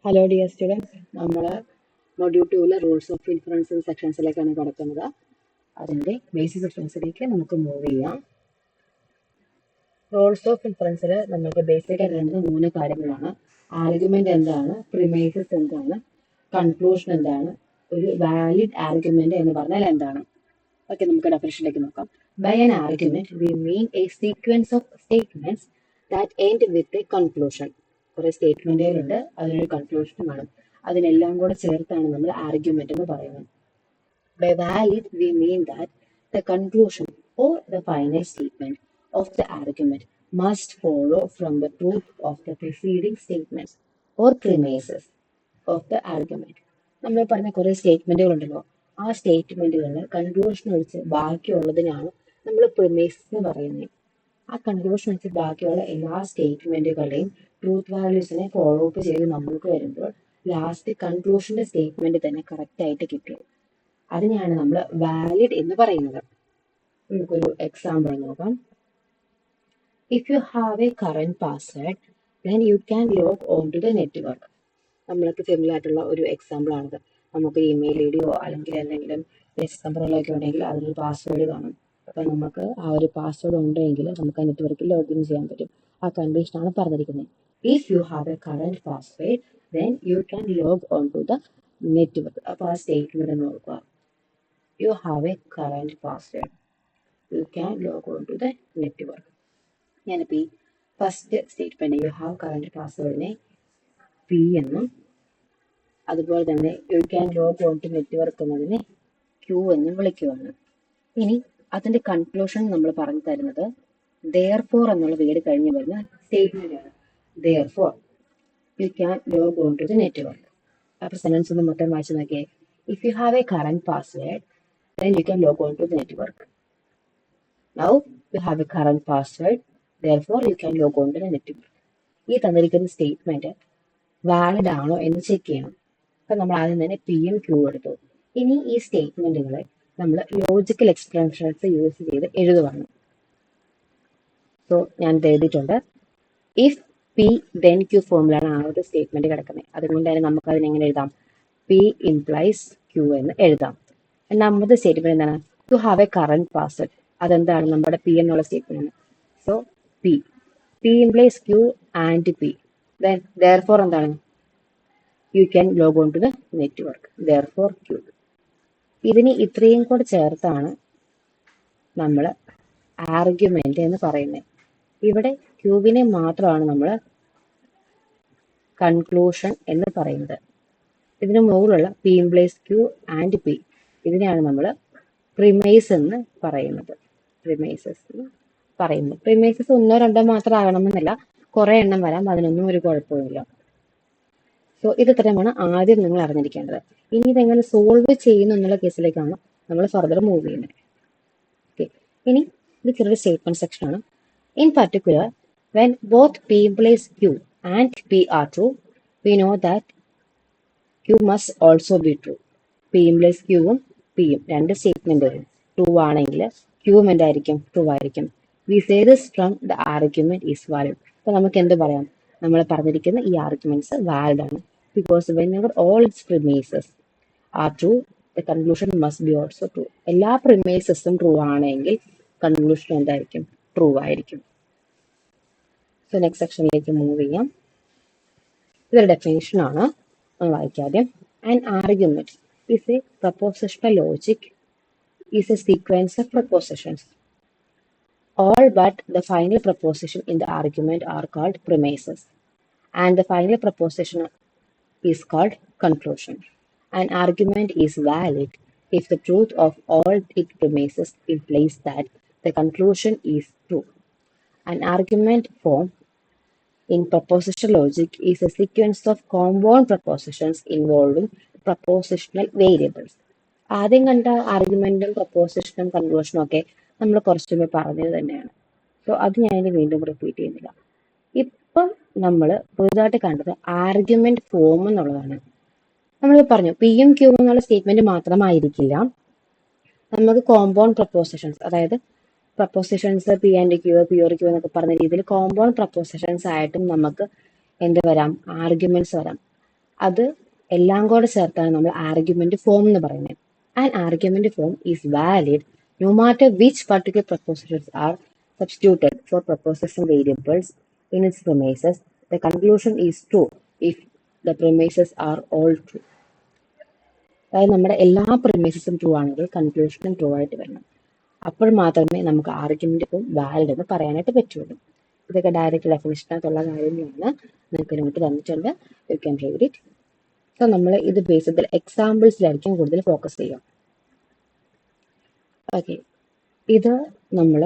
Hello dear students, നമ്മൾ module 2 rules of inference സെക്ഷൻസിലേക്കാണ് കടക്കുന്നത്. അതിൻ്റെ ബേസിക് സെക്ഷൻസിലേക്ക് നമുക്ക് മൂവ് ചെയ്യാം. റൂൾസ് ഓഫ് ഇൻഫറൻസിൽ നമുക്ക് ബേസിക് ആയിട്ട് വേണ്ടത് 3 കാര്യങ്ങളാണ്. ആർഗ്യുമെന്റ് എന്താണ്, പ്രിമൈസസ് എന്താണ്, കൺക്ലൂഷൻ എന്താണ്, ഒരു വാലിഡ് ആർഗ്യുമെന്റ് എന്ന് പറഞ്ഞാൽ എന്താണ്. ഓക്കെ, നമുക്ക് ഡെഫിനിഷനിലേക്ക് നോക്കാം. By an argument we mean a sequence of statements that end with a conclusion. കുറെ സ്റ്റേറ്റ്മെന്റുകളുണ്ട്, അതിനൊരു കൺക്ലൂഷനും ആണ്. അതിനെല്ലാം കൂടെ ചേർത്താണ് നമ്മൾ ആർഗ്യുമെന്റ് എന്ന് പറയുന്നത്. By valid, we mean that the conclusion or the final statement of the argument must follow from the truth of the preceding statements or premises of the argument. നമ്മൾ പറഞ്ഞ കുറെ സ്റ്റേറ്റ്മെന്റുകൾ ഉണ്ടല്ലോ, ആ സ്റ്റേറ്റ്മെന്റുകളിൽ കൺക്ലൂഷൻ ഒഴിച്ച് ബാക്കിയുള്ളതിനാണ് നമ്മൾ പ്രിമൈസ് എന്ന് പറയുന്നത്. ആ കൺക്ലൂഷൻ വെച്ച് ബാക്കിയുള്ള എല്ലാ സ്റ്റേറ്റ്മെന്റുകളുടെയും ട്രൂത്ത് വാല്യൂസിനെ ഫോളോ അപ്പ് ചെയ്ത് നമ്മൾക്ക് വരുമ്പോൾ ലാസ്റ്റ് കൺക്ലൂഷന്റെ സ്റ്റേറ്റ്മെന്റ് തന്നെ കറക്റ്റ് ആയിട്ട് കിട്ടും. അതിനെയാണ് നമ്മൾ വാലിഡ് എന്ന് പറയുന്നത്. നമുക്കൊരു എക്സാമ്പിൾ നോക്കാം. If you have a current password then you can log on to the network. നമ്മൾക്ക് ഫെമിലിയർ ആയിട്ടുള്ള ഒരു എക്സാമ്പിൾ ആണിത്. നമുക്ക് ഇമെയിൽ ഐ ഡിയോ അല്ലെങ്കിൽ എന്തെങ്കിലും നെറ്റ് നമ്പറുകളൊക്കെ ഉണ്ടെങ്കിൽ അതിനൊരു പാസ്വേഡ് കാണും. അപ്പം നമുക്ക് ആ ഒരു പാസ്വേഡ് ഉണ്ടെങ്കിൽ നമുക്ക് ആ നെറ്റ്വർക്കിൽ ലോഗിൻ ചെയ്യാൻ പറ്റും. ആ കണ്ടീഷനാണ് പറഞ്ഞിരിക്കുന്നത്. If you have a current password then you can log on to the network. അപ്പോൾ ആ സ്റ്റേറ്റ്മെന്റ് നോക്കുക. You have a current password. You can log on to the network. ഞാനിപ്പോൾ ഈ first statement you have current പാസ്വേഡിനെ P എന്നും അതുപോലെ തന്നെ you can log on to network എന്നതിനെ ക്യൂ എന്നും വിളിക്കുകയാണ്. ഇനി അതിന്റെ കൺക്ലൂഷൻ നമ്മൾ പറഞ്ഞു തരുന്നത് therefore എന്നുള്ള വേർഡ് കഴിഞ്ഞ് വരുന്ന സ്റ്റേറ്റ്മെന്റ് ആണ്. therefore you can log on to the network. അപ്പോൾ സെന്റൻസ് ഒന്ന് മൊത്തം വായിച്ചു നോക്കിയേ. If you have a current password then you can log on to the network. Now you have a current password, therefore you can log on to the network. ഈ തന്നിരിക്കുന്ന statement valid ആണോ എന്ന് check ചെയ്യണം. അപ്പൊ നമ്മൾ ആദ്യം തന്നെ പിയും ക്യൂ എടുത്തു. ഇനി ഈ സ്റ്റേറ്റ്മെന്റുകളെ നമ്മൾ ലോജിക്കൽ എക്സ്പ്രഷൻസ് യൂസ് ചെയ്ത് എഴുതുവാണ്. സോ ഞാൻ എഴുതിയിട്ടുണ്ട്. ഇഫ് പി ദെൻ ക്യൂ ഫോമിലാണ് ആ ഒരു സ്റ്റേറ്റ്മെന്റ് കിടക്കുന്നത്. അതുകൊണ്ട് തന്നെ നമുക്ക് അതിനെങ്ങനെ എഴുതാം? പി ഇംപ്ലൈസ് ക്യൂ എന്ന് എഴുതാം. രണ്ടാമത്തെ സ്റ്റേറ്റ്മെന്റ് എന്താണ്? To have a current password. അതെന്താണ്? നമ്മുടെ പി എന്നുള്ള സ്റ്റേറ്റ്മെന്റ് ആണ്. So P implies Q and P. Then therefore എന്താണ്? You can log on to the network. therefore Q. ഇതിന് ഇത്രയും കൂടെ ചേർത്താണ് നമ്മൾ ആർഗ്യുമെന്റ് എന്ന് പറയുന്നത്. ഇവിടെ ക്യൂവിനെ മാത്രമാണ് നമ്മൾ കൺക്ലൂഷൻ എന്ന് പറയുന്നത്. ഇതിന് മുകളിലുള്ള P implies Q and P, ഇതിനെയാണ് നമ്മൾ പ്രിമൈസ് എന്ന് പറയുന്നത്. പ്രിമൈസസ് ഒന്നോ രണ്ടോ മാത്രം ആകണമെന്നില്ല, കുറെ എണ്ണം വരാം, അതിനൊന്നും ഒരു കുഴപ്പമില്ല. സോ ഇത് ഇത്രയുമാണ് ആദ്യം നിങ്ങൾ അറിഞ്ഞിരിക്കേണ്ടത്. ഇനി ഇതെങ്ങനെ സോൾവ് ചെയ്യുന്നു എന്നുള്ള കേസിലേക്കാണ് നമ്മൾ ഫർദർ മൂവ് ചെയ്യുന്നത്. ഓക്കെ, ഇനി ഇത് ചെറിയൊരു സ്റ്റേറ്റ്മെന്റ് സെക്ഷൻ ആണ്. In particular when both P implies Q and P are true we know that Q must also be true. P implies ക്യൂവും പിയും രണ്ട് സ്റ്റേറ്റ്മെന്റുകളും ട്രൂ ആണെങ്കിൽ ക്യൂവും എന്തായിരിക്കും? ട്രൂ ആയിരിക്കും. We say this from the argument is valid. അപ്പൊ നമുക്ക് എന്ത് പറയാം? നമ്മൾ പറഞ്ഞിരിക്കുന്ന ഈ ആർഗ്യുമെന്റ്സ് വാലിഡ് ആണ്. Because whenever all its premises are true the conclusion must be also true. എല്ലാ പ്രിമൈസസും ട്രൂ ആണെങ്കിൽ കൺക്ലൂഷൻ എന്തായിരിക്കും? ട്രൂ ആയിരിക്കും. സോ നെക്സ്റ്റ് സെക്ഷനിലേക്ക് മൂവ് ചെയ്യാം. ഇതൊരു ഡെഫിനേഷൻ ആണ്, വായിക്കാതെ. An argument is a propositional logic is a sequence of propositions. All but the final proposition in the argument are called premises, and the final proposition is called conclusion. An argument is valid if the truth of all its premises implies that the conclusion is true. An argument form in propositional logic is a sequence of compound propositions involving propositional variables. ആദ്യം കണ്ട ആർഗ്യുമെന്റും പ്രപ്പോസിഷനും കൺക്ലൂഷനും ഒക്കെ നമ്മൾ കുറച്ചുകൂടി പറഞ്ഞത് തന്നെയാണ്. So അത് ഞാൻ വീണ്ടും റിപ്പീറ്റ് ചെയ്യുന്നില്ല. ഇപ്പം നമ്മൾ പുതുതായിട്ട് കണ്ടത് ആർഗ്യുമെന്റ് ഫോം എന്നുള്ളതാണ്. നമ്മൾ പറഞ്ഞു പിയും ക്യൂ എന്നുള്ള സ്റ്റേറ്റ്മെന്റ് മാത്രമായിരിക്കില്ല, നമുക്ക് കോമ്പൗണ്ട് പ്രപ്പോസിഷൻസ്, അതായത് propositions P and Q, P or Q എന്നൊക്കെ പറഞ്ഞ രീതിയിൽ കോമ്പൗണ്ട് പ്രപ്പോസിഷൻസ് ആയിട്ടും നമുക്ക് എന്ത് വരാം? ആർഗ്യുമെന്റ്സ് വരാം. അത് എല്ലാം കൂടെ ചേർത്താണ് നമ്മൾ ആർഗ്യുമെന്റ് ഫോം എന്ന് പറയുന്നത്. And argument form is valid no matter which particular propositions are substituted for proposition variables in its premises. The conclusion is true if the premises are all true. അതായത് നമ്മുടെ എല്ലാ പ്രിമൈസസും ട്രൂ ആണെങ്കിൽ കൺക്ലൂഷനും true ആയിട്ട് വരണം. അപ്പോൾ മാത്രമേ നമുക്ക് ആർഗ്യുമെന്റ് ഫോം വാലിഡ് എന്ന് പറയാനായിട്ട് പറ്റുള്ളൂ. ഇതൊക്കെ ഡയറക്റ്റ് ഡെഫിനിഷനകത്തുള്ള കാര്യങ്ങളാണ്. നിങ്ങൾക്ക് നോട്ട് തന്നിട്ടുണ്ട്. You can read it. So നമ്മൾ ഇത് ബേസിൽ എക്സാമ്പിൾസിലായിരിക്കും കൂടുതൽ ഫോക്കസ് ചെയ്യുക. ഓക്കെ, ഇത് നമ്മൾ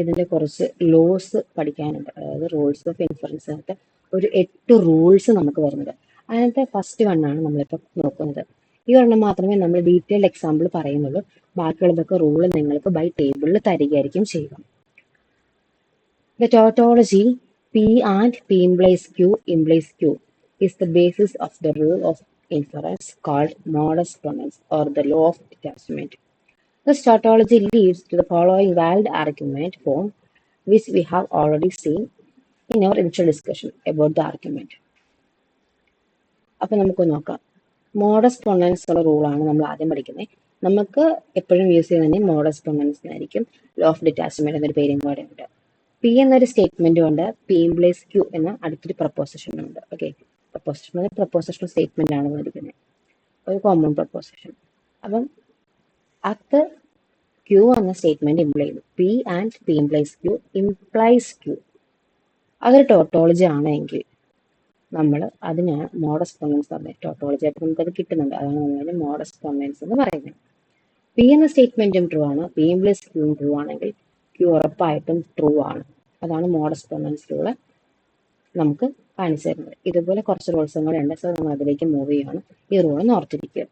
ഇതിൻ്റെ കുറച്ച് ലോസ് പഠിക്കാനുണ്ട്. അതായത് റൂൾസ് ഓഫ് ഇൻഫറൻസിനകത്ത് ഒരു 8 റൂൾസ് നമുക്ക് വരുന്നത്. അതിനകത്തെ ഫസ്റ്റ് വണ്ണാണ് നമ്മളിപ്പോൾ നോക്കുന്നത്. ഈ ഒരെണ്ണം മാത്രമേ നമ്മൾ ഡീറ്റെയിൽഡ് എക്സാമ്പിൾ പറയുന്നുള്ളൂ. ബാക്കിയുള്ളതൊക്കെ റൂൾ നിങ്ങൾക്ക് ബൈ ടേബിളിൽ തരികയായിരിക്കും ചെയ്യുക. The tautology P and P implies Q is the basis of the rule of inference called modus ponens or the law of detachment. This tautology leads to the following valid argument form, which we have already seen in our initial discussion about the argument. അപ്പോൾ നമുക്ക് നോക്കാം. Modus പൊണൻസ് ഉള്ള റൂളാണ് നമ്മൾ ആദ്യം പഠിക്കുന്നത്. നമുക്ക് എപ്പോഴും use ചെയ്യുന്നത് മോഡസ് പൊണൻസ് ആയിരിക്കും. ലോ ഓഫ് ഡിറ്റാച്ച്മെന്റ് എന്നൊരു പേരും കൂടെ ഉണ്ട്. പി എന്നൊരു സ്റ്റേറ്റ്മെന്റും ഉണ്ട്. പി ഇംപ്ലൈസ് ക്യൂ എന്ന അടുത്തൊരു പ്രപ്പോസിഷനും ഉണ്ട്. ഓക്കെ, പ്രപ്പോസിഷണൽ സ്റ്റേറ്റ്മെന്റ് ആണ് പഠിക്കുന്നത്, ഒരു കോമൺ പ്രപ്പോസിഷൻ. അപ്പം അത് ക്യൂ എന്ന സ്റ്റേറ്റ്മെന്റ് ഇംപ്ലൈ ചെയ്തു. P and P implies Q implies Q. അതൊരു ടോട്ടോളജി ആണെങ്കിൽ നമ്മൾ അതിനാണ് മോഡസ് പൊണൻസ് പറയുന്നത്. ടോട്ടോളജി ആയിട്ട് നമുക്കത് കിട്ടുന്നുണ്ട്. അതാണ് നമ്മൾ മോഡസ് പൊണൻസ് എന്ന് പറയുന്നത്. പി എന്ന സ്റ്റേറ്റ്മെന്റും ട്രൂ ആണ്, പി ഇംപ്ലൈസ് ക്യൂവും ട്രൂ ആണെങ്കിൽ ക്യൂ ഉറപ്പായിട്ടും ട്രൂ ആണ്. അതാണ് മോഡസ് പൊണൻസ് റൂള് നമുക്ക് കാണിച്ചു തരുന്നത്. ഇതുപോലെ കുറച്ച് റൂൾസും കൂടെ ഉണ്ട്. സോ നമ്മൾ അതിലേക്ക് മൂവ് ചെയ്യുകയാണ്. ഈ റൂൾ ഓർത്തിരിക്കുക.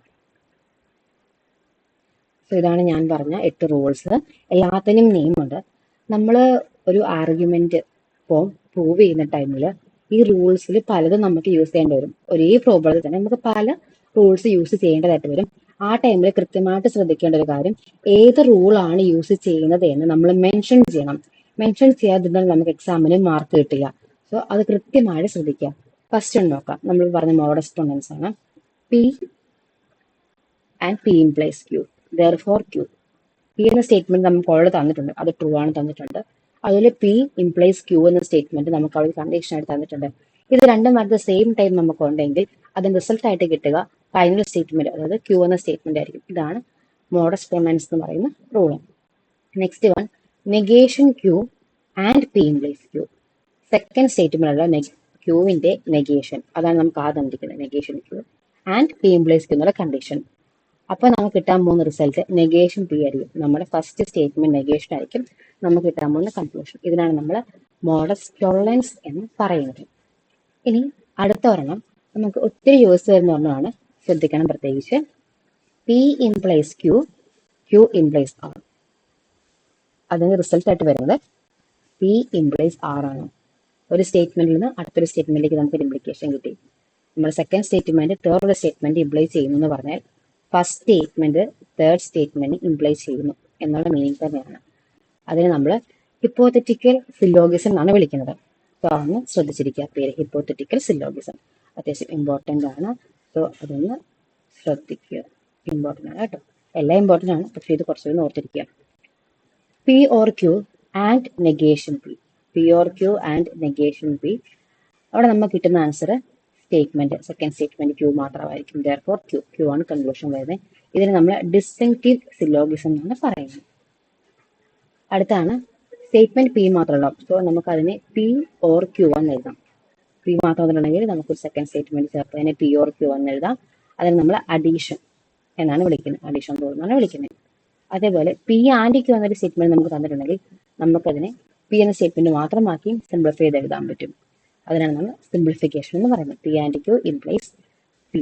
സോ ഇതാണ് ഞാൻ പറഞ്ഞ 8 റൂൾസ്. എല്ലാത്തിനും നെയിമുണ്ട്. നമ്മൾ ഒരു ആർഗ്യുമെന്റ് ഫോം പ്രൂവ് ചെയ്യുന്ന ടൈമിൽ ഈ റൂൾസിൽ പലതും നമുക്ക് യൂസ് ചെയ്യേണ്ടി വരും. ഒരേ പ്രോബ്ലത്തിൽ തന്നെ നമുക്ക് പല റൂൾസ് യൂസ് ചെയ്യേണ്ടതായിട്ട് വരും. ആ ടൈമിൽ കൃത്യമായിട്ട് ശ്രദ്ധിക്കേണ്ട ഒരു കാര്യം, ഏത് റൂളാണ് യൂസ് ചെയ്യുന്നത് എന്ന് നമ്മൾ മെൻഷൻ ചെയ്യണം. മെൻഷൻ ചെയ്യാതിരുന്നാൽ നമുക്ക് എക്സാമിന് മാർക്ക് കിട്ടുക. സോ അത് കൃത്യമായിട്ട് ശ്രദ്ധിക്കുക. ഫസ്റ്റ് നോക്കാം. നമ്മൾ പറഞ്ഞ മോഡസ് പൊണൻസ് ആണ്. P and P implies Q, therefore Q. P എന്ന സ്റ്റേറ്റ്മെന്റ് നമുക്ക് ഓൾറെഡി തന്നിട്ടുണ്ട്, അത് ട്രൂ ആണ് തന്നിട്ടുണ്ട്. അതുപോലെ പി ഇംപ്ലൈസ് ക്യൂ എന്ന സ്റ്റേറ്റ്മെന്റ് നമുക്ക് അവിടെ കണ്ടീഷൻ ആയിട്ട് തന്നിട്ടുണ്ട്. ഇത് രണ്ടും അറ്റ് ദ സെയിം ടൈം നമുക്ക് ഉണ്ടെങ്കിൽ അതിന് റിസൾട്ട് ആയിട്ട് കിട്ടുക ഫൈനൽ സ്റ്റേറ്റ്മെന്റ്, അതായത് ക്യൂ എന്ന സ്റ്റേറ്റ്മെന്റ് ആയിരിക്കും. ഇതാണ് മോഡസ് പൊണൻസ് എന്ന് പറയുന്ന rule. Next one, negation Q and P implies Q. Second statement അല്ല, ക്യൂവിന്റെ നെഗേഷൻ, അതാണ് നമുക്ക് ആദ്യം തന്നിരിക്കുന്നത്. Negation Q and P implies Q എന്നുള്ള കണ്ടീഷൻ. അപ്പൊ നമുക്ക് കിട്ടാൻ പോകുന്ന റിസൾട്ട് നെഗേഷൻ പി ആയിരിക്കും. നമ്മുടെ ഫസ്റ്റ് സ്റ്റേറ്റ്മെന്റ് നെഗേഷൻ ആയിരിക്കും നമുക്ക് കിട്ടാൻ പോകുന്ന കൺക്ലൂഷൻ. ഇതിനാണ് നമ്മൾ മോഡസ് പൊണൻസ് എന്ന് പറയുന്നത്. ഇനി അടുത്ത ഒരെണ്ണം നമുക്ക് ഒത്തിരി യൂസ് വരുന്ന ഒരെണ്ണമാണ്, ശ്രദ്ധിക്കണം പ്രത്യേകിച്ച്. P implies Q, Q implies R. അതിന് റിസൾട്ട് ആയിട്ട് വരുന്നത് പി ഇംപ്ലൈസ് ആർ ആണ്. ഒരു സ്റ്റേറ്റ്മെന്റിൽ നിന്ന് അടുത്തൊരു സ്റ്റേറ്റ്മെന്റിലേക്ക് നമുക്ക് ഒരു ഇംപ്ലിക്കേഷൻ കിട്ടി. നമ്മൾ second statement third statement implies ചെയ്യുന്നു എന്ന് പറഞ്ഞാൽ first statement third statement implies ചെയ്യുന്നു എന്നുള്ള മീനിങ് തന്നെയാണ്. അതിന് നമ്മൾ ഹിപ്പോത്തറ്റിക്കൽ സില്ലോഗിസം എന്നാണ് വിളിക്കുന്നത്. സോ അതൊന്ന് ശ്രദ്ധിച്ചിരിക്കുക. പേര് ഹിപ്പോത്തറ്റിക്കൽ സില്ലോഗിസം അത്യാവശ്യം ഇമ്പോർട്ടൻ്റ് ആണ്. സോ അതൊന്ന് ശ്രദ്ധിക്കുക. ഇമ്പോർട്ടൻ്റ് ആണ് കേട്ടോ. എല്ലാം ഇമ്പോർട്ടൻ്റ് ആണ്, പക്ഷേ ഇത് കുറച്ചുകൂടി ഓർത്തിരിക്കുക. P or Q and negation P. P or Q and negation P. അവിടെ നമുക്ക് കിട്ടുന്ന answer statement second statement Q മാത്രമായിരിക്കും. therefore ക്യൂ ആണ് കൺക്ലൂഷൻ വരുന്നത്. ഇതിന് നമ്മൾ ഡിസ്റ്റിങ്ക്റ്റീവ് സില്ലോഗിസം എന്നാണ് പറയുന്നത്. അടുത്താണ് സ്റ്റേറ്റ്മെന്റ് പി മാത്രമല്ല. സോ നമുക്ക് അതിനെ പി ഓർ ക്യൂ എന്ന് എഴുതാം. പി മാത്രം ഉണ്ടെങ്കിൽ നമുക്കൊരു സെക്കൻഡ് സ്റ്റേറ്റ്മെന്റ് ചേർത്ത് അതിനെ പി ഓർ ക്യൂ എന്ന് എഴുതാം. അതിന് നമ്മൾ അഡീഷൻ എന്നാണ് വിളിക്കുന്നത്, അഡീഷൻ റൂൾ എന്നാണ് വിളിക്കുന്നത്. അതേപോലെ പി ആൻഡ് ക്യൂ എന്നൊരു സ്റ്റേറ്റ്മെന്റ് നമുക്ക് തന്നിട്ടുണ്ടെങ്കിൽ നമുക്കതിനെ പി എന്ന സ്റ്റേറ്റ്മെന്റ് മാത്രമാക്കി സിംപ്ലിഫൈ ചെയ്ത് എഴുതാൻ പറ്റും. അതിനാണ് നമ്മൾ സിംപ്ലിഫിക്കേഷൻ എന്ന് പറയുന്നത്. P and Q implies P.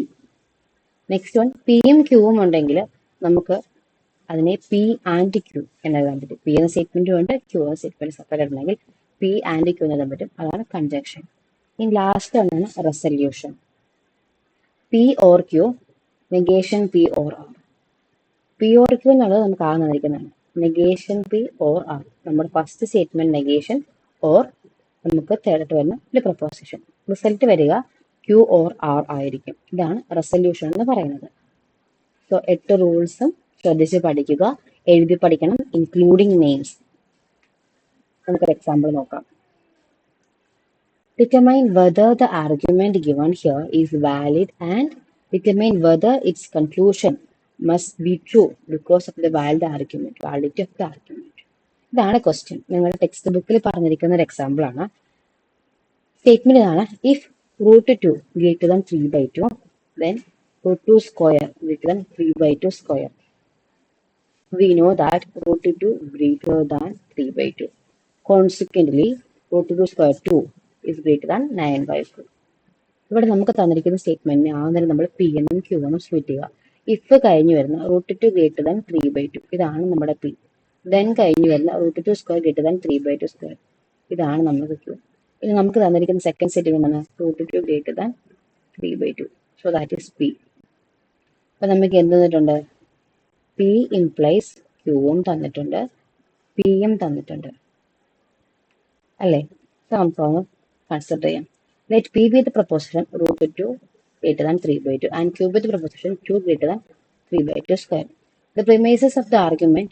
Next one, പിയും ക്യൂവും ഉണ്ടെങ്കിൽ നമുക്ക് അതിനെ പി ആൻഡ് ക്യൂ എന്നെഴുതാൻ പറ്റും. പി എന്ന സ്റ്റേറ്റ്മെന്റും ഉണ്ട്, ക്യൂ എന്ന സ്റ്റേറ്റ്മെന്റ് സെപ്പറേറ്റ് ഉണ്ടെങ്കിൽ പി ആൻഡ് ക്യൂ എന്നെഴുതാൻ പറ്റും. അതാണ് കൺജങ്ഷൻ. ഇനി ലാസ്റ്റ് ഒന്നാണ് resolution. P or Q, negation P or R. P or Q എന്നുള്ളത് നമുക്ക് ആകെ തന്നിരിക്കുന്നതാണ്. നെഗേഷൻ പി ഓർ ആർ, നമ്മുടെ ഫസ്റ്റ് സ്റ്റേറ്റ്മെന്റ് നെഗേഷൻ ഓർ നമുക്ക് തേർഡ് വരുന്ന ഒരു പ്രപ്പോസിഷൻ. റിസൾട്ട് വരിക ക്യൂ ഓർ ആർ ആയിരിക്കും. ഇതാണ് റെസൊല്യൂഷൻ എന്ന് പറയുന്നത്. സോ 8 റൂൾസും ശ്രദ്ധിച്ച് പഠിക്കുക, എഴുതി പഠിക്കണം, ഇൻക്ലൂഡിംഗ് നെയിംസ്. നമുക്കൊരു എക്സാമ്പിൾ നോക്കാം. Determine whether the argument given here is valid and determine whether its conclusion must be true because of the validity of the argument. ഇതാണ് ക്വസ്റ്റ്യൻ. നിങ്ങളുടെ ടെക്സ്റ്റ് ബുക്കിൽ പറഞ്ഞിരിക്കുന്ന ഒരു എക്സാമ്പിൾ ആണ്. സ്റ്റേറ്റ്മെന്റ് ഇതാണ്: if √2 greater than 3/2 then √2 square greater than 3/2 square. We know that √2 greater than 3/2. Consequently, √2 square 2 is greater than 9/2. ഇവിടെ നമുക്ക് തന്നിരിക്കുന്ന സ്റ്റേറ്റ്മെന്റിനെ ആദ്യം നമ്മൾ പി എന്നും ക്യൂ എന്നും സ്പ്ലിറ്റ് ചെയ്യുക. ഇഫ് കഴിഞ്ഞു വരുന്ന √2 greater than 3/2 ഇതാണ് നമ്മുടെ പി. ദെൻ കഴിഞ്ഞു വരുന്ന √2 square greater than 3/2 square ഇതാണ് നമ്മുടെ ക്യൂ. ഇനി നമുക്ക് തന്നിരിക്കുന്ന സെക്കൻഡ് സ്റ്റേറ്റ്മെന്റ് ആണ് √2 greater than 3/2. So that is P. അപ്പൊ നമുക്ക് എന്ത് തന്നിട്ടുണ്ട്? പി ഇംപ്ലൈസ് ക്യൂവും തന്നിട്ടുണ്ട്, പി എം തന്നിട്ടുണ്ട് അല്ലേ? സോ നമുക്ക് കൺസിഡർ ചെയ്യാം. Let P B the proposition √2 greater than 3/2 and q be the proposition 2 greater than 3/2 square. The premises of the argument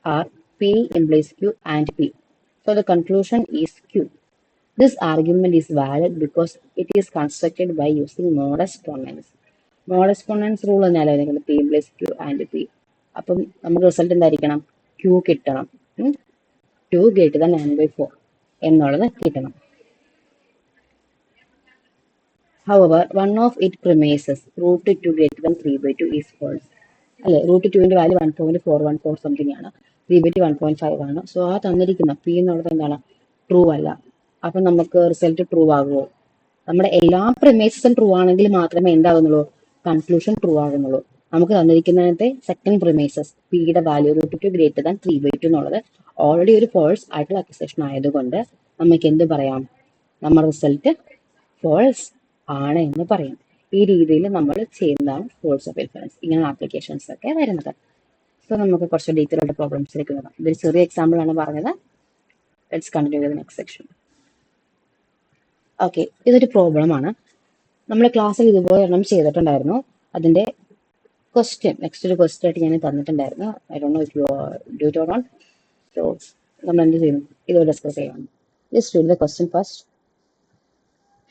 are p implies q and p. So the conclusion is q. This argument is valid because it is constructed by using modus ponens. Modus ponens rule എന്നാലും p implies q and p. അപ്പം നമുക്ക് result എന്തായിരിക്കണം? q കിട്ടണം. 2 greater than 9/4 എന്നുള്ളത് കിട്ടണം. However, one of its premises, √2 greater than 3/2 is false. അല്ലെ, √2ന്റെ value 1.414 something ആണ്, 3/2 1.5 ആണ്. സോ ആ തന്നിരിക്കുന്ന പി എന്നുള്ളത് എന്താണ്? ട്രൂ അല്ല. അപ്പൊ നമുക്ക് റിസൾട്ട് ട്രൂ ആകുമോ? നമ്മുടെ എല്ലാ പ്രിമൈസസും ട്രൂ ആണെങ്കിൽ മാത്രമേ എന്താകുന്നുള്ളൂ? കൺക്ലൂഷൻ ട്രൂ ആകുന്നുള്ളൂ. നമുക്ക് തന്നിരിക്കുന്നതിനകത്തെ സെക്കൻഡ് പ്രിമൈസസ് പിയുടെ വാല്യൂ √2 greater than 3/2 എന്നുള്ളത് ഓൾറെഡി ഒരു ഫോൾസ് ആയിട്ടുള്ള അക്യൂസേഷൻ ആയതുകൊണ്ട് നമുക്ക് എന്ത് പറയാം? നമ്മുടെ റിസൾട്ട് ഫോൾസ് ആണ് എന്ന് പറയും. ഈ രീതിയിൽ നമ്മൾ ചെയ്യുന്നതാണ് ഫോൾസ് ഓഫ് ഇൻഫറൻസ്. ഇങ്ങനെ ആപ്ലിക്കേഷൻസ് ഒക്കെ വരുന്നത്. സോ നമുക്ക് കുറച്ച് ഡീറ്റെയിൽ ആയിട്ട് പ്രോബ്ലംസിലേക്ക് വരാം. ഇതൊരു ചെറിയ എക്സാമ്പിൾ ആണ് പറഞ്ഞത്. Let's continue with next section. Okay, ഇതൊരു പ്രോബ്ലം ആണ്. നമ്മൾ ക്ലാസ്സിൽ ഇതുപോലെ എണ്ണം ചെയ്തിട്ടുണ്ടായിരുന്നു. അതിന്റെ ക്വസ്റ്റ്യൻ നെക്സ്റ്റ് ഒരു ക്വസ്റ്റ്യൻ ആയിട്ട് ഞാൻ തന്നിട്ടുണ്ടായിരുന്നു. I don't know if you do it or not. So നമ്മൾ എന്ത് ചെയ്യുന്നു? ഇത് ഡിസ്കസ് ചെയ്യണം. Just read the question first.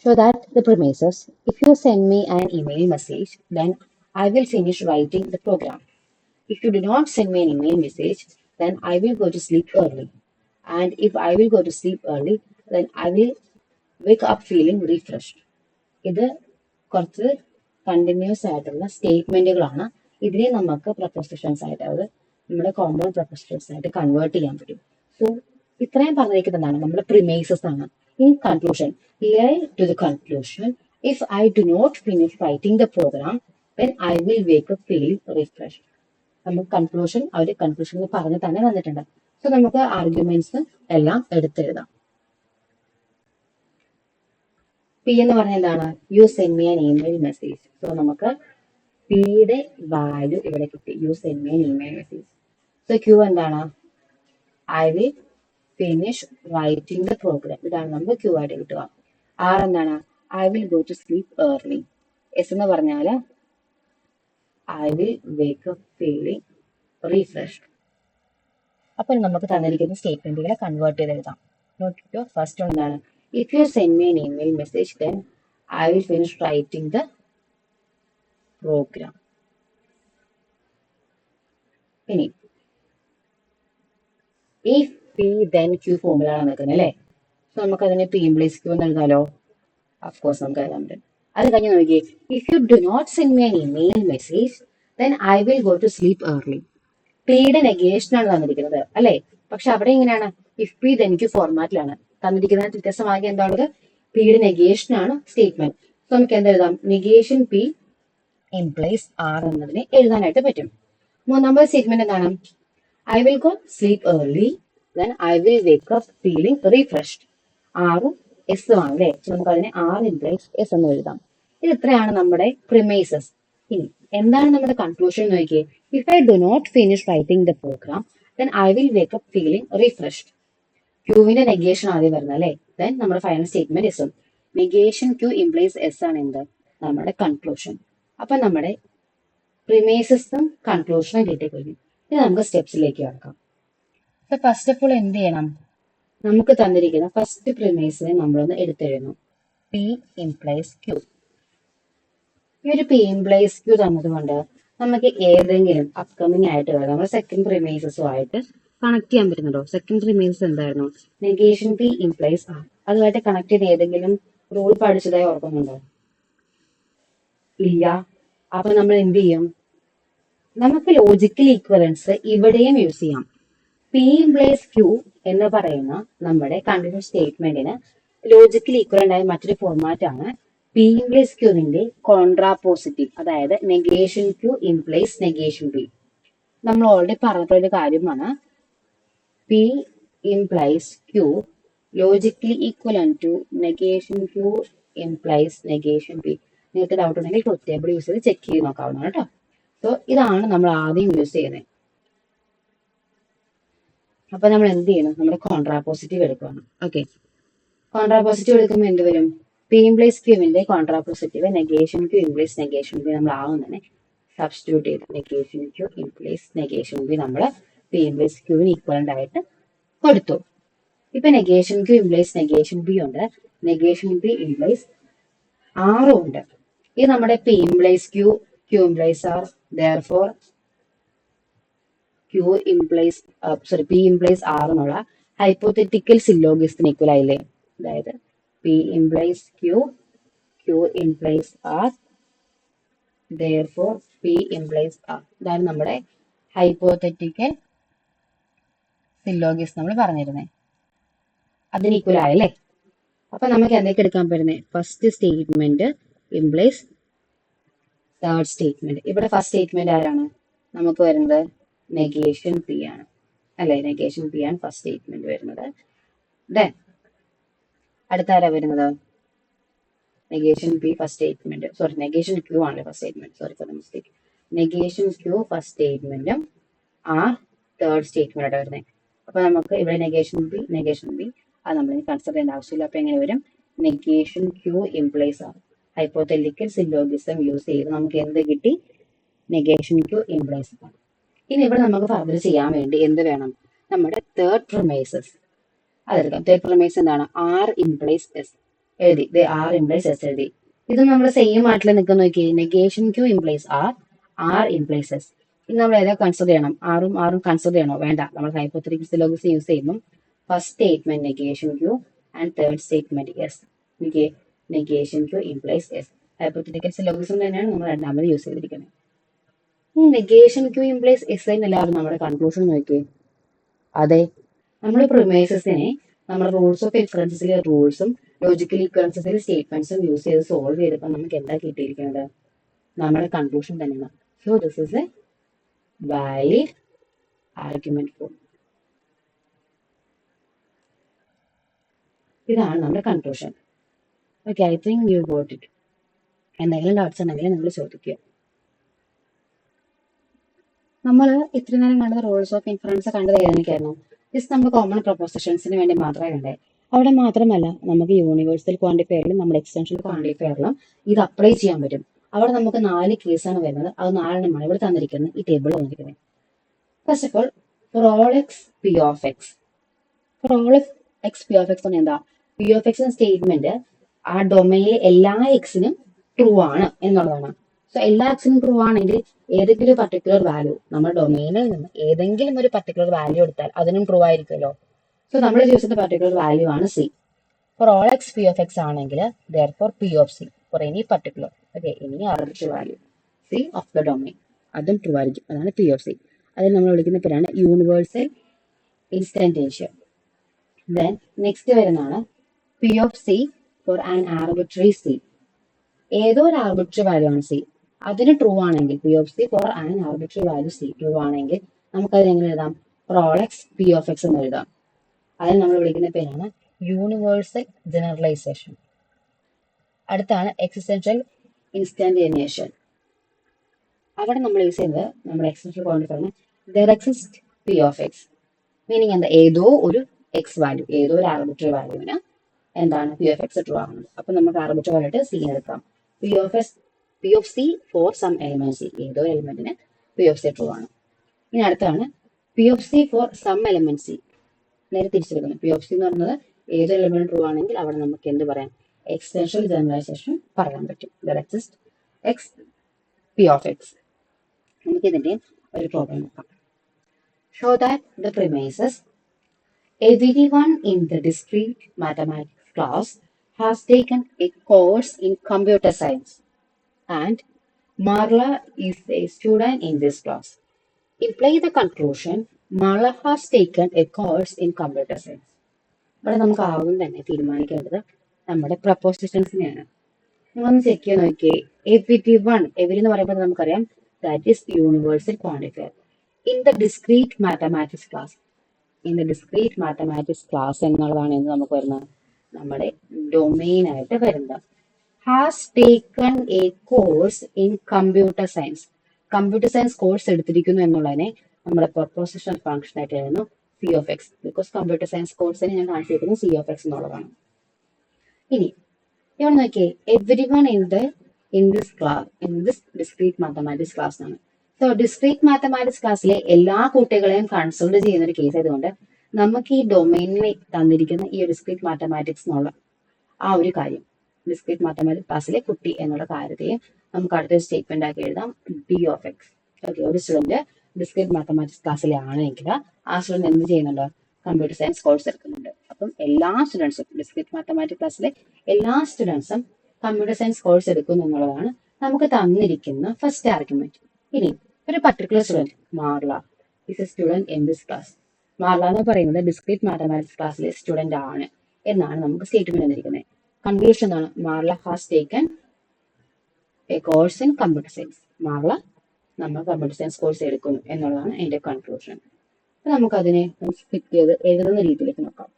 Show that the premises: if you send me an email message, then I will finish writing the program. If you do not send me an email message, then I will go to sleep early. And if I will go to sleep early, then I will wake up feeling refreshed. ഇത് കുറച്ച് continuous ആയിട്ടുള്ള സ്റ്റേറ്റ്മെന്റുകളാണ്. ഇതിനെ നമുക്ക് prepositions ആയിട്ട്, അതായത് നമ്മുടെ common prepositions ആയിട്ട് convert ചെയ്യാൻ പറ്റും. സോ ഇത്രയും പറഞ്ഞിരിക്കുന്നതാണ് നമ്മുടെ പ്രിമൈസസ് ആണ്. In conclusion, lead to the conclusion: if I do not finish writing the program, then I will wake up feeling refreshed. നമുക്ക് കൺക്ലൂഷൻ അവർ കൺക്ലൂഷനിൽ പറഞ്ഞ് തന്നെ തന്നിട്ടുണ്ട്. സോ നമുക്ക് ആർഗ്യുമെന്റ്സ് എല്ലാം എടുത്തെഴുതാം. പി എന്ന് പറഞ്ഞാൽ എന്താണ്? You send me an email message. So നമുക്ക് പിയുടെ വാല്യൂ ഇവിടെ കിട്ടി, you send me an email message. So Q എന്താണ്? I will finish writing the program. ഇതാണ് നമുക്ക് ക്യൂ ആയിട്ട് കിട്ടുക. ആർ എന്താണ്? I will go to sleep early. S എന്ന് പറഞ്ഞാൽ I will wake up feeling refreshed. അപ്പൊ നമുക്ക് തന്നിരിക്കുന്ന സ്റ്റേറ്റ്മെന്റുകളെ കൺവേർട്ട് ചെയ്ത് എഴുതാം. നോക്കിക്കോ, ഫസ്റ്റ് എന്താണ്? If you send me an email message, then I will finish writing the program. ഇനി if P then Q formula ആണ് നിൽക്കുന്നത് അല്ലേ? സോ നമുക്ക് അതിനെ പി ഇംപ്ലൈസ് ക്യൂ എന്ന് എഴുതാലോ? അഫ്കോഴ്സ് നമുക്ക് എഴുതാൻ പറ്റും. അത് കഴിഞ്ഞ് നോക്കിയേ, if you do not send me an email message, then I will go to sleep early. പിയുടെ നെഗേഷൻ ആണ് തന്നിരിക്കുന്നത് അല്ലേ? പക്ഷെ അവിടെ എങ്ങനെയാണ്? ഇഫ് പി ദെൻ ക്യൂ ഫോർമാറ്റിലാണ് തന്നിരിക്കുന്നത്. വ്യത്യസ്തമാകിയ എന്താണത്? പിയുടെ നെഗേഷൻ ആണ് സ്റ്റേറ്റ്മെന്റ്. സോ നമുക്ക് എന്തെഴുതാം? നെഗേഷൻ പി ഇംപ്ലൈസ് ആർ എന്നതിനെ എഴുതാനായിട്ട് പറ്റും. മൂന്നാമത്തെ സ്റ്റേറ്റ്മെന്റ് എന്താണ്? I will go sleep early, then I will wake up feeling refreshed. ആറും എസും ആണ് അല്ലേ? നമുക്ക് അതിനെ ആർ ഇംപ്ലൈസ് എസ് എന്ന് എഴുതാം. ഇത് ഇത്രയാണ് നമ്മുടെ പ്രിമൈസസ്. ഇനി എന്താണ് നമ്മുടെ കൺക്ലൂഷൻ നോക്കിയേ. If I do not finish writing the program, then I will wake up feeling refreshed. ക്യൂവിന്റെ നെഗേഷൻ ആദ്യം വരുന്നത് അല്ലേ? ദെൻ നമ്മുടെ ഫൈനൽ സ്റ്റേറ്റ്മെന്റ് എസും. ഇനി if P then Q format ആണ്, നമുക്ക് എന്ത് ചെയ്യാം? പിയുടെ നെഗേഷൻ ആണ് തന്നിരിക്കുന്നത്. പിയുടെ നെഗേഷൻ ആണ് സ്റ്റേറ്റ്മെന്റ്. സോ നമുക്ക് അതിനെ ആർ ഇംപ്ലൈസ് എസ് എന്ന് എഴുതാം. നെഗേഷൻ ക്യൂ ഇംപ്ലൈസ് എസ് ആണ് എന്ത്, നമ്മുടെ കൺക്ലൂഷൻ. അപ്പൊ നമ്മുടെ പ്രിമൈസസും കൺക്ലൂഷനും കിട്ടിക്കഴിഞ്ഞു. ഇനി നമുക്ക് സ്റ്റെപ്സിലേക്ക് കിടക്കാം. അപ്പൊ ഫസ്റ്റ് ഓഫ് ഓൾ എന്ത് ചെയ്യണം, നമുക്ക് തന്നിരിക്കുന്ന ഫസ്റ്റ് പ്രിമൈസിനെ നമ്മളൊന്ന് എടുത്തെഴുതുന്നു. P implies Q. ഈ ഒരു പി ഇംപ്ലൈസ് ക്യൂ തന്നതുകൊണ്ട് നമുക്ക് ഏതെങ്കിലും അപ്കമിങ് ആയിട്ട് വരാം നമ്മൾ സെക്കൻഡ് പ്രിമൈസസുമായിട്ട് കണക്ട് ചെയ്യാൻ പറ്റുന്നുണ്ടോ? സെക്കൻഡ് പ്രിമൈസസ് എന്തായിരുന്നു? Negation P implies R. അതുമായിട്ട് കണക്ട് ചെയ്ത് ഏതെങ്കിലും റൂൾ പഠിച്ചതായി ഓർക്കുന്നുണ്ടോ? ഇല്ല. അപ്പൊ നമ്മൾ എന്ത് ചെയ്യും, നമുക്ക് ലോജിക്കൽ ഈക്വലൻസ് ഇവിടെയും യൂസ് ചെയ്യാം. പി ഇംപ്ലൈസ് ക്യൂ എന്ന് പറയുന്ന നമ്മുടെ കണ്ടിന്യൂസ് സ്റ്റേറ്റ്മെന്റിന് ലോജിക്കൽ ഈക്വലന്റ് ആയ മറ്റൊരു ഫോർമാറ്റ് ആണ് പി ഇംപ്ലൈസ് ക്യൂവിന്റെ കോൺട്രാപോസിറ്റീവ്, അതായത് negation Q implies negation P. നമ്മൾ ഓൾറെഡി പറഞ്ഞിട്ടുള്ള കാര്യമാണ് P implies Q logically equivalent to negation Q implies negation P. നിങ്ങൾക്ക് ഡൗട്ട് ഉണ്ടെങ്കിൽ ട്രൂത്ത് ടേബിൾ യൂസ് ചെയ്ത് ചെക്ക് ചെയ്ത് നോക്കാവുന്നതാണ് കേട്ടോ. സോ ഇതാണ് നമ്മൾ ആദ്യം യൂസ് ചെയ്യുന്നത്. അപ്പൊ നമ്മൾ എന്ത് ചെയ്യണം, നമ്മുടെ കോൺട്രാപോസിറ്റീവ് എടുക്കണം. ഓക്കെ, കോൺട്രാപോസിറ്റീവ് എടുക്കുമ്പോൾ എന്ത് വരും? പി ഇംപ്ലൈസ് ക്യൂവിന്റെ contrapositive negation Q implies negation P നമ്മൾ ആവും തന്നെ സബ്സ്റ്റിറ്റ്യൂട്ട് ചെയ്ത് negation Q implies negation P നമ്മൾ പി ഇംപ്ലൈസ് ക്യൂവിന് ഈക്വലന്റ് ആയിട്ട് കൊടുത്തു. ഇപ്പൊ negation Q implies negation P ഉണ്ട്, നെഗേഷൻ പി ഇംപ്ലൈസ് ആറും ഉണ്ട്. ഇത് നമ്മുടെ P implies Q, Q implies R, therefore Q implies P implies R എന്നുള്ള ഹൈപ്പോത്തറ്റിക്കൽ സില്ലോഗിസത്തിന് ഈക്വൽ ആയില്ലേ? അതായത് P implies Q, Q implies R, therefore P implies R. ഇതാണ് നമ്മുടെ ഹൈപ്പോത്തറ്റിക്കൽ സില്ലോഗിസ് നമ്മൾ പറഞ്ഞിരുന്നത്. അതിന് ഈക്വൽ ആയല്ലേ? അപ്പൊ നമുക്ക് എന്തൊക്കെ എടുക്കാൻ പറ്റുന്നത്? First statement implies third statement. ഇവിടെ ഫസ്റ്റ് സ്റ്റേറ്റ്മെന്റ് ആരാണ് നമുക്ക് വരുന്നത്? നെഗേഷൻ പി ആണ് അല്ലെ? നെഗേഷൻ പി ആണ് ഫസ്റ്റ് സ്റ്റേറ്റ്മെന്റ് വരുന്നത്. ദെൻ അടുത്ത ആരാ വരുന്നത്? Negation P first statement, sorry negation Q ആണല്ലേ first statement, sorry for the mistake. Negation Q first സ്റ്റേറ്റ്മെന്റും ആർ തേർഡ് സ്റ്റേറ്റ്മെന്റ് ആയിട്ട് വരുന്നത്. അപ്പൊ നമുക്ക് ഇവിടെ നെഗേഷൻ ബി അത് നമ്മൾ കൺസിഡർ ചെയ്യേണ്ട ആവശ്യമില്ല. അപ്പൊ എങ്ങനെ വരും? Negation Q implies R. Hypothetical syllogism use ചെയ്ത് നമുക്ക് എന്ത് കിട്ടി? Negation Q implies R. ഇനി ഇവിടെ നമുക്ക് ഫർദർ ചെയ്യാൻ വേണ്ടി എന്ത് വേണം? നമ്മുടെ തേർഡ് പ്രൊമൈസസ് അതെടുക്കാം. തേർഡ് പ്രൊമൈസ് എന്താണ്? ആർ ഇംപ്ലൈസ് എസ് എഴുതി. ആർ ഇംപ്ലൈസ് എസ് എഴുതി. ഇത് നമ്മൾ സെയിം ആയിട്ടുള്ള നിൽക്കുന്ന നോക്കി. Negation Q implies R, R implies S. ഇനി നമ്മൾ ഏതാ കൺസിഡർ ചെയ്യണം? ആറും കൺസിഡർ ചെയ്യണോ? വേണ്ട. നമ്മൾ ഹൈപ്പോത്തറ്റിക്കൽ സില്ലോഗിസം യൂസ് ചെയ്യുമ്പോൾ first statement negation Q and third statement S. Negation Q implies S. Hypothetical syllogism തന്നെയാണ് നമ്മൾ രണ്ടാമത് യൂസ് ചെയ്തിരിക്കുന്നത്. നെഗേഷൻ ക്യൂ ഇംപ്ലൈസ് എസ് എന്നല്ലാതെ നമ്മുടെ കൺക്ലൂഷൻ നോക്കിയേ. അതെ, നമ്മൾ പ്രിമൈസസിനെ നമ്മുടെ റൂൾസ് ഓഫ് ഇൻഫറൻസിലെ റൂൾസും ലോജിക്കൽ ഈക്വലൻസിലെ സ്റ്റേറ്റ്മെന്റ്സും യൂസ് ചെയ്ത് സോൾവ് ചെയ്തപ്പോൾ നമുക്ക് എന്താ കിട്ടിയിരിക്കുന്നത്? നമ്മുടെ കൺക്ലൂഷൻ തന്നെയാണ്. So this is A valid argument form. ഇതാണ് നമ്മുടെ conclusion. Okay, I think you got it. എന്തെങ്കിലും ഡൗട്ട്സ് ഉണ്ടെങ്കിൽ നിങ്ങൾ ചോദിക്കുക. നമ്മൾ ഇത്ര നേരം കണ്ടത് റൂൾസ് ഓഫ് ഇൻഫറൻസ് കണ്ടത് ഏതൊക്കെയായിരുന്നു? ജസ്റ്റ് നമ്മൾ കോമൺ പ്രൊപ്പോസിഷൻസിന് വേണ്ടി മാത്രമേ കണ്ടേ. അവിടെ മാത്രമല്ല, നമുക്ക് യൂണിവേഴ്സൽ ക്വാണ്ടിഫയറിലും നമ്മുടെ എക്സ്റ്റൻഷണൽ ക്വാണ്ടിഫയറിലും ഇത് അപ്ലൈ ചെയ്യാൻ പറ്റും. അവിടെ നമുക്ക് 4 കേസാണ് വരുന്നത്. അത് 4 ഇവിടെ തന്നിരിക്കുന്നത്, ഈ ടേബിൾ തന്നിരിക്കുന്നത്. First of all, four all x P of X. Four all x P of X എന്താ? പി ഓഫ് എക്സ് സ്റ്റേറ്റ്മെന്റ് ആ ഡൊമൈനിലെ എല്ലാ എക്സിനും ട്രൂ ആണ് എന്നുള്ളതാണ്. സോ എല്ലാ എക്സിനും ട്രൂ ആണെങ്കിൽ ഏതെങ്കിലും പർട്ടിക്കുലർ വാല്യൂ നമ്മുടെ ഡൊമൈനിൽ നിന്ന് ഏതെങ്കിലും ഒരു പർട്ടിക്കുലർ വാല്യൂ എടുത്താൽ അതിനും ട്രൂ ആയിരിക്കുമല്ലോ. സോ നമ്മൾ ചൂസ് ചെയ്ത പർട്ടിക്കുലർ വാല്യൂ ആണ് C. Four all x P of x ആണെങ്കിൽ therefore P of C for any particular any arbitrary value C of the domain അതും ട്രൂ ആയിരിക്കും. അതാണ് പി ഓഫ് സി. അതിൽ നമ്മൾ വിളിക്കുന്ന പേരാണ് യൂണിവേഴ്സൽ ഇൻസ്റ്റന്റേനിയസ്. ദെൻ നെക്സ്റ്റ് വരുന്നതാണ് P of C for an arbitrary C. ഏതോ ഒരു ആർബിട്രറി വാല്യൂ ആണ് സി, അതിന് ട്രൂ ആണെങ്കിൽ P of C for an arbitrary value C true ആണെങ്കിൽ നമുക്കത് എങ്ങനെ എഴുതാം? For all x P of x എന്ന് എഴുതാം. അതിന് നമ്മൾ വിളിക്കുന്ന പേരാണ് യൂണിവേഴ്സൽ ജനറലൈസേഷൻ. അടുത്താണ് എക്സിസ്റ്റൻഷ്യൽ ഇൻസ്റ്റന്റേനിയേഷൻ. അവിടെ നമ്മൾ യൂസ് ചെയ്യുന്നത് നമ്മുടെ എക്സിസ്റ്റൻഷ്യൽ ക്വാണ്ടിഫയറിന് there exist P of x. Meaning എന്താ? ഏതോ ഒരു എക്സ് വാല്യൂ, ഏതോ ഒരു ആർബിട്രറി വാല്യൂവിന് എന്താണ് പി ഓഫ് എക്സ് ട്രൂ ആണ്. അപ്പൊ നമുക്ക് ആർബിട്രറി ആയിട്ട് സി എടുക്കാം. P of C for some element C, ഏതോ എലിമെന്റിന് പി ഓഫ് സി ട്രൂ ആണ്. ഇനി അടുത്താണ് P of C for some element C. നേരെ തിരിച്ചെടുക്കുന്നു. പി ഓഫ് സി എന്ന് പറയുന്നത് ഏത് എലിമെന്റ് ട്രൂ ആണെങ്കിൽ അവിടെ നമുക്ക് എന്ത് പറയാം, എക്സ്റ്റൻഷ്യൽ ജനറലൈസേഷൻ പറയാൻ പറ്റും. There exist X P of X. നമുക്ക് ഇതിന്റെ ഒരു പ്രോബ്ലം നോക്കാം. Show that the premises everyone in the discrete mathematics class has taken a course in computer science and Marla is a student in this class. Imply the conclusion Marla has taken a course in computer science. ഇവിടെ നമുക്ക് ആദ്യം തന്നെ തീരുമാനിക്കേണ്ടത് നമ്മുടെ പ്രപ്പോസിഷൻസിനെയാണ്. നിങ്ങളൊന്ന് check ചെയ്ത് നോക്കിയേ. Every എന്ന് പറയുമ്പോൾ നമുക്കറിയാം that is universal quantifier. In the discrete mathematics class, in the discrete mathematics class എന്നുള്ളതാണ് ഇന്ന് നമുക്ക് വരുന്നത് നമ്മുടെ ഡൊമെയിൻ ആയിട്ട് വരുന്നത്. Has taken a course in computer science. Computer science course എടുത്തിരിക്കുന്നു എന്നുള്ളതിനെ നമ്മുടെ പ്രൊപ്പോസിഷൻ ഫംഗ്ഷൻ ആയിട്ട് എഴുതുന്നു C of x. Because computer science കോഴ്സിനെ ഞാൻ കാണിച്ചിരിക്കുന്നത് സി ഓഫ് എക്സ് എന്നുള്ളതാണ്. ഇനി ഇവിടെ നോക്കിയേ, everyone in this discrete mathematics class ആണ്. സോ ഡിസ്ക്രീറ്റ് മാത്തമാറ്റിക്സ് ക്ലാസ്സിലെ എല്ലാ കുട്ടികളെയും കൺസിഡർ ചെയ്യുന്ന ഒരു കേസ് ആയതുകൊണ്ട് നമുക്ക് ഈ ഡൊമൈനിൽ തന്നിരിക്കുന്ന ഈ ഡിസ്ക്രീറ്റ് മാത്തമാറ്റിക്സ് എന്നുള്ള ആ ഒരു കാര്യം, ഡിസ്ക്രീറ്റ് മാത്തമാറ്റിക്സ് ക്ലാസ്സിലെ കുട്ടി എന്നുള്ള കാര്യത്തെയും നമുക്ക് അടുത്തൊരു സ്റ്റേറ്റ്മെന്റ് ആക്കി എഴുതാം ഡി ഓഫ് എക്സ്. ഓക്കെ, ഒരു സ്റ്റുഡന്റ് ഡിസ്ക്രീറ്റ് മാത്തമാറ്റിക്സ് ക്ലാസ്സിലെ ആണെങ്കിൽ ആ സ്റ്റുഡന്റ് എന്ത് ചെയ്യുന്നുണ്ട്, കമ്പ്യൂട്ടർ സയൻസ് കോഴ്സ് എടുക്കുന്നുണ്ട്. അപ്പം എല്ലാ സ്റ്റുഡൻസും ഡിസ്ക്രീറ്റ് മാത്തമാറ്റിക്സ് ക്ലാസ്സിലെ എല്ലാ സ്റ്റുഡൻസും കമ്പ്യൂട്ടർ സയൻസ് കോഴ്സ് എടുക്കുന്നു എന്നുള്ളതാണ് നമുക്ക് തന്നിരിക്കുന്ന ഫസ്റ്റ് ആർഗ്യുമെന്റ്. ഇനി ഒരു particular student Marla is a student in this class. Marla എന്ന് പറയുന്നത് ഡിസ്ക്രീറ്റ് മാത്തമാറ്റിക്സ് ക്ലാസ്സിലെ സ്റ്റുഡന്റ് ആണ് എന്നാണ് നമുക്ക് സ്റ്റേറ്റ്മെന്റ് തന്നിരിക്കുന്നത്. കൺക്ലൂഷൻ എന്താണ്, Marla has taken a course in computer science. Marla നമ്മൾ കമ്പ്യൂട്ടർ സയൻസ് കോഴ്സ് എടുക്കുന്നു എന്നുള്ളതാണ് എന്റെ കൺക്ലൂഷൻ. അപ്പൊ നമുക്കതിനെ സ്പ്ലിറ്റ് ചെയ്ത് എഴുതുന്ന രീതിയിലേക്ക് നോക്കാം.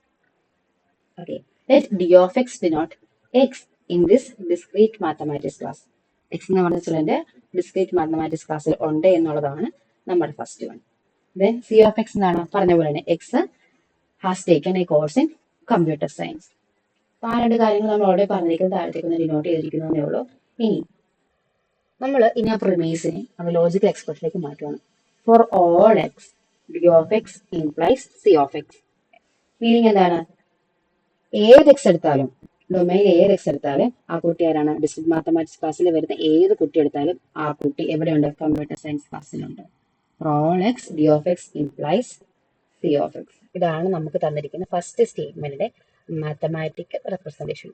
Okay, let D of X denote X in this discrete mathematics class. X എന്ന് പറഞ്ഞ സ്റ്റുഡന്റ് ഡിസ്ക്രീറ്റ് മാത്തമാറ്റിക്സ് ക്ലാസ്സിൽ ഉണ്ട് എന്നുള്ളതാണ് നമ്മുടെ first one. Then C of X എന്താണ്, പറഞ്ഞ പോലെ തന്നെ X has taken a course in computer science. അപ്പൊ ആ രണ്ട് കാര്യങ്ങൾ നമ്മൾ ഓൾറെഡി പറഞ്ഞിരിക്കുന്നത് താഴത്തേക്ക് ഡിനോട്ട് ചെയ്തിരിക്കുന്നതേ ഉള്ളൂ. ഇനി നമ്മൾ ഇനി ആ പ്രിമൈസിനെ നമ്മൾ ലോജിക്കൽ എക്സ്പ്രഷനിലേക്ക് മാറ്റുകയാണ്. Four all x D of x implies C of x. Meaning എന്താണ്, ഏത് എക്സ് എടുത്താലും ഡൊമൈൻ ഏത് എക്സ് എടുത്താലും ആ കുട്ടി ആരാണ്, ഡിസ്ക്രീറ്റ് മാത്തമാറ്റിക്സ് ക്ലാസ്സിൽ വരുന്ന ഏത് കുട്ടി എടുത്താലും ആ കുട്ടി എവിടെയുണ്ട്, കമ്പ്യൂട്ടർ സയൻസ് ക്ലാസ്സിലുണ്ട്. All x D of x implies C of x. ഇതാണ് നമുക്ക് തന്നിരിക്കുന്ന ഫസ്റ്റ് സ്റ്റേറ്റ്മെന്റിന്റെ mathematical representation.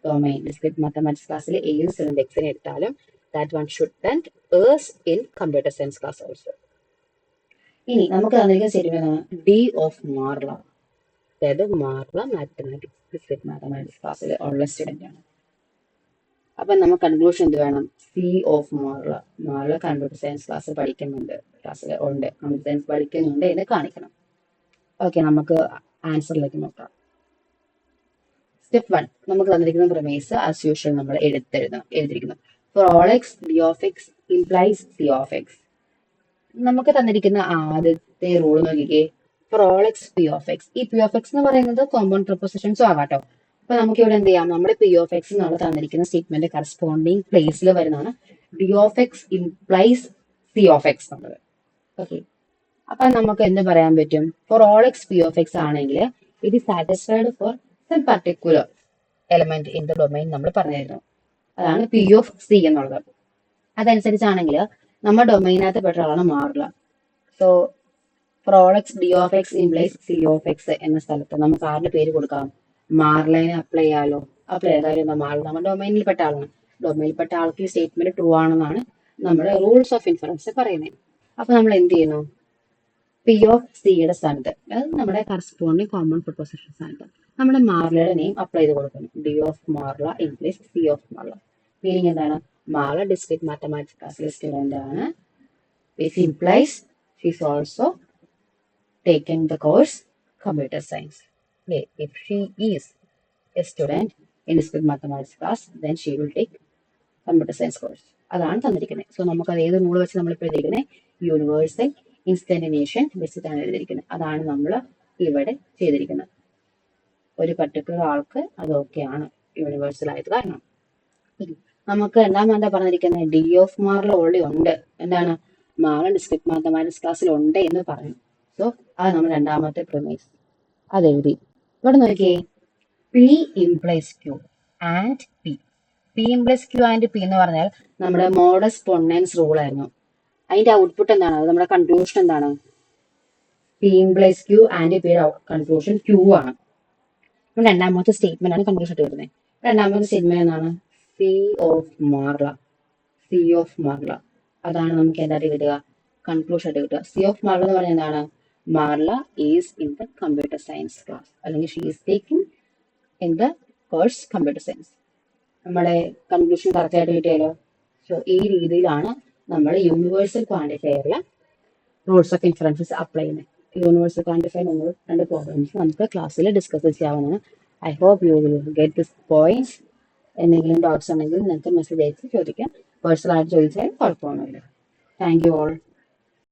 Domain discrete mathematics ക്ലാസ്സിൽ ഏത് സ്റ്റുഡന്റ് എക്സിനെ എടുത്താലും that one should then is in computer science class also. ഇനി നമുക്ക് തന്നിരിക്കുന്ന സ്റ്റേറ്റ്മെന്റ് ഡി ഓഫ് മാർല, അതായത് മാർല മാത്തമാറ്റിക്സ് ഡിസ്ക്രീറ്റ് മാത്തമാറ്റിക്സ് ക്ലാസ്സിൽ ഉള്ള സ്റ്റുഡന്റ് ആണ്. അപ്പൊ നമുക്ക് കൺക്ലൂഷൻ എന്ത് വേണം, C of Marla. Marla computer science class പഠിക്കുന്നുണ്ട്, ക്ലാസ്സിൽ ഉണ്ട്, കമ്പ്യൂട്ടർ സയൻസ് പഠിക്കുന്നുണ്ട് എന്ന് കാണിക്കണം. ഓക്കെ, നമുക്ക് ആൻസറിലേക്ക് നോക്കാം. സ്റ്റെപ്പ് 1, നമുക്ക് തന്നിരിക്കുന്ന പ്രമേസ് ആസ് യൂഷ്വൽ നമ്മൾ എഴുതിയിരിക്കുന്നു. Four all x D of x implies C of X. നമുക്ക് തന്നിരിക്കുന്ന ആദ്യത്തെ റൂൾ നോക്കിക്കേ, four all x P of X. ഈ പി ഓഫ് എക്സ് എന്ന് പറയുന്നത് കോമ്പൗണ്ട് പ്രൊപ്പോസിഷൻസും ആകാട്ടോ. അപ്പൊ നമുക്ക് ഇവിടെ എന്ത് ചെയ്യാം, നമ്മുടെ പി ഓഫ് എക്സ് എന്നുള്ള തന്നിരിക്കുന്ന സ്റ്റേറ്റ്മെന്റ് കറസ്പോണ്ടിങ് പ്ലേസിൽ വരുന്നതാണ് D of x implies C of x എന്നുള്ളത്. ഓക്കെ, അപ്പൊ നമുക്ക് എന്ത് പറയാൻ പറ്റും, for all x P of x ആണെങ്കിൽ it is satisfied for some particular element in the domain നമ്മൾ പറഞ്ഞിരുന്നു. അതാണ് പി ഓഫ് സി എന്നുള്ളത്. അതനുസരിച്ചാണെങ്കിൽ നമ്മുടെ ഡൊമൈനകത്ത് പെട്ട ആളാണ് Marla. So for all x D of x implies C of x എന്ന സ്ഥലത്ത് നമുക്ക് ആരുടെ പേര് കൊടുക്കാം, മാർലൈനെ അപ്ലൈ ചെയ്യാലോ. അപ്ലൈ ചെയ്താലും മാർല നമ്മുടെ ഡൊമൈനിൽ പെട്ട ആളാണ്. ഡൊമൈനിൽ പെട്ട ആൾക്ക് ഈ സ്റ്റേറ്റ്മെന്റ് ട്രൂ ആണെന്നാണ് നമ്മുടെ റൂൾസ് ഓഫ് ഇൻഫറൻസ് പറയുന്നത്. അപ്പൊ നമ്മൾ എന്ത് ചെയ്യുന്നു, പി ഓഫ് സിയുടെ സ്ഥാനത്ത്, അതായത് നമ്മുടെ കറസ്പോണ്ടിങ് കോമൺ പ്രൊപ്പോസിഷൻ സ്ഥാനത്ത് നമ്മുടെ മാർലയുടെ നെയിം അപ്ലൈ ചെയ്ത് കൊടുക്കുന്നു. D of Marla implies C of Marla. Meaning എന്താണ്, മാർല ഡിസ്ക്രീറ്റ് മാത്തമാറ്റിക്സ് ക്ലാസ്സിലെ സ്റ്റുഡന്റ് ആണ്. This implies she is also taken the course computer science. Okay, if she is a student in discrete mathematics class, then she will take computer science course. അതാണ് തന്നിരിക്കുന്നത്. So നമുക്ക് അത് ഏത് rule വെച്ച് നമ്മളിപ്പോൾ എഴുതിയിരിക്കുന്നത്, യൂണിവേഴ്സൽ ഇൻസ്റ്റന്റിനേഷൻ വെച്ചിട്ടാണ് എഴുതിയിരിക്കുന്നത്. അതാണ് നമ്മൾ ഇവിടെ ചെയ്തിരിക്കുന്നത്. ഒരു പർട്ടിക്കുലർ ആൾക്ക് അത് ഓക്കെയാണ് യൂണിവേഴ്സൽ ആയത് കാരണം. നമുക്ക് എന്താ പറഞ്ഞിരിക്കുന്നത്, ഡി ഓഫ് മാറിൽ ഓൾറെഡി ഉണ്ട്. എന്താണ്, മാറും ഡിസ്ക്രിറ്റ് മാത്തമാറ്റിക്സ് ക്ലാസ്സിൽ ഉണ്ട് എന്ന് പറഞ്ഞു. സോ അത് നമ്മൾ രണ്ടാമത്തെ പ്രിമൈസ് അതെഴുതി. ഇവിടെ നോക്കിയേ, P implies Q and P. P implies Q and P എന്ന് പറഞ്ഞാൽ നമ്മുടെ മോഡസ് പൊണ്ണൻസ് റൂൾ ആയിരുന്നു. അതിന്റെ ഔട്ട്പുട്ട് എന്താണ്, അത് നമ്മുടെ കൺക്ലൂഷൻ എന്താണ്, പി ഇംപ്ലൈസ് ക്യൂ ആൻഡ് പിയുടെ കൺക്ലൂഷൻ ക്യൂ ആണ്. രണ്ടാമത്തെ സ്റ്റേറ്റ്മെന്റ് ആണ് കൺക്ലൂഷൻ ആയിട്ട് വരുന്നത്. രണ്ടാമത്തെ സ്റ്റേറ്റ്മെന്റ് എന്താണ്, സി ഓഫ് മാർല. സി ഓഫ് മാർല അതാണ് നമുക്ക് എന്തായിട്ട് കിട്ടുക, കൺക്ലൂഷൻ ആയിട്ട് കിട്ടുക. സി ഓഫ് മാർല എന്ന് പറഞ്ഞാൽ എന്താണ്, Marla is in the computer science class, അല്ലെങ്കിൽ she is taking in the course computer science. നമ്മുടെ കൺക്ലൂഷൻ കറക്റ്റ് ആയിട്ട് കിട്ടിയാലോ. സോ ഈ രീതിയിലാണ് നമ്മൾ യൂണിവേഴ്സൽ ക്വാണ്ടിഫയറിൽ റൂൾസ് ഓഫ് ഇൻഫറൻസസ് അപ്ലൈ ചെയ്യുന്നത്. യൂണിവേഴ്സൽ ക്വാണ്ടിഫയർ രണ്ട് പ്രോബ്ലംസ് നമുക്ക് ക്ലാസ്സിൽ ഡിസ്കസ് ചെയ്യാവുന്നതാണ്. I hope you will get this points. എന്തെങ്കിലും ഡൗട്ട്സ് ഉണ്ടെങ്കിൽ നിങ്ങൾക്ക് മെസ്സേജ് അയച്ച് ചോദിക്കാം. പേഴ്സണലായിട്ട് ചോദിച്ചാൽ കുഴപ്പമൊന്നുമില്ല. Thank you all.